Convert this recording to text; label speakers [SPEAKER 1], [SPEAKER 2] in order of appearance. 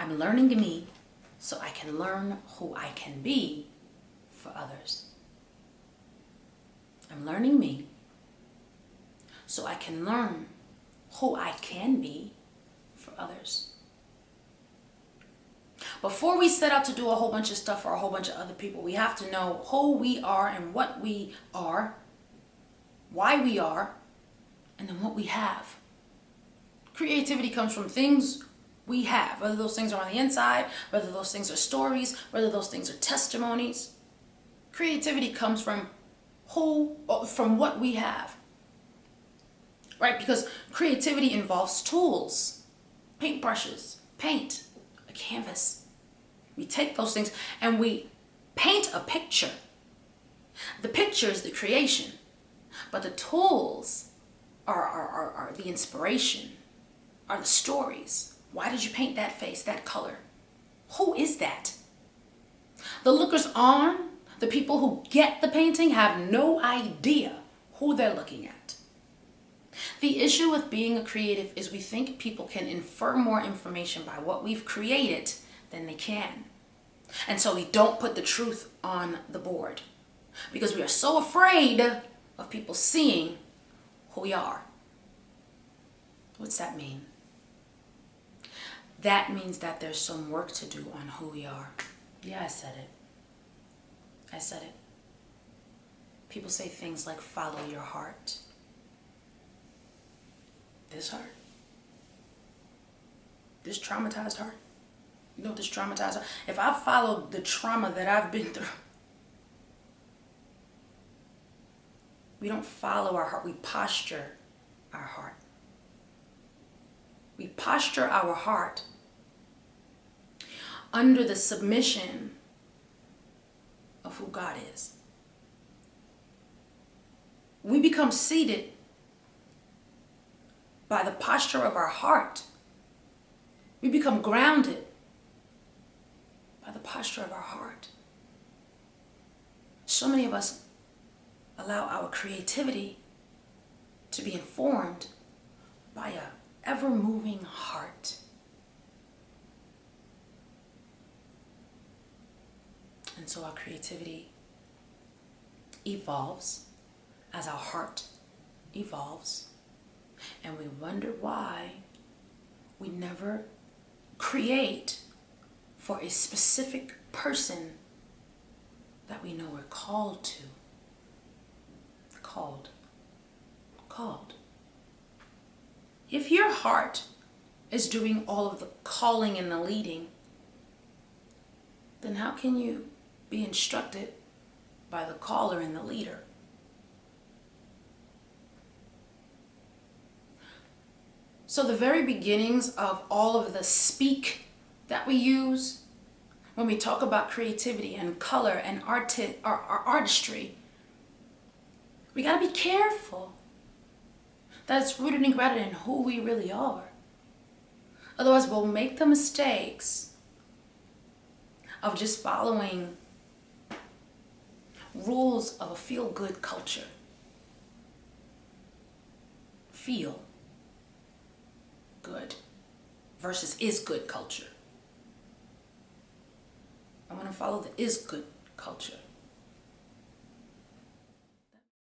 [SPEAKER 1] I'm learning me so I can learn who I can be for others. I'm learning me so I can learn who I can be for others. Before we set out to do a whole bunch of stuff for a whole bunch of other people, we have to know who we are and what we are, why we are, and then what we have. Creativity comes from things we have, whether those things are on the inside, whether those things are stories, whether those things are testimonies. Creativity comes from what we have, right? Because creativity involves tools, paintbrushes, paint, a canvas. We take those things and we paint a picture. The picture is the creation, but the tools are the inspiration, are the stories. Why did you paint that face, that color? Who is that? The lookers on, the people who get the painting, have no idea who they're looking at. The issue with being a creative is we think people can infer more information by what we've created than they can. And so we don't put the truth on the board because we are so afraid of people seeing who we are. What's that mean? That means that there's some work to do on who we are. Yeah, I said it. I said it. People say things like, follow your heart. This heart? This traumatized heart? You know what this traumatized heart? If I followed the trauma that I've been through, we don't follow our heart, we posture our heart. We posture our heart under the submission of who God is. We become seated by the posture of our heart. We become grounded by the posture of our heart. So many of us allow our creativity to be informed by a ever-moving heart. And so our creativity evolves as our heart evolves. And we wonder why we never create for a specific person that we know we're called to. Called. If your heart is doing all of the calling and the leading, then how can you be instructed by the caller and the leader? So the very beginnings of all of the speak that we use when we talk about creativity and color and artistry, we got to be careful that it's rooted and grounded in who we really are. Otherwise, we'll make the mistakes of just following rules of a feel-good culture. Feel good versus is good culture. I want to follow the is good culture.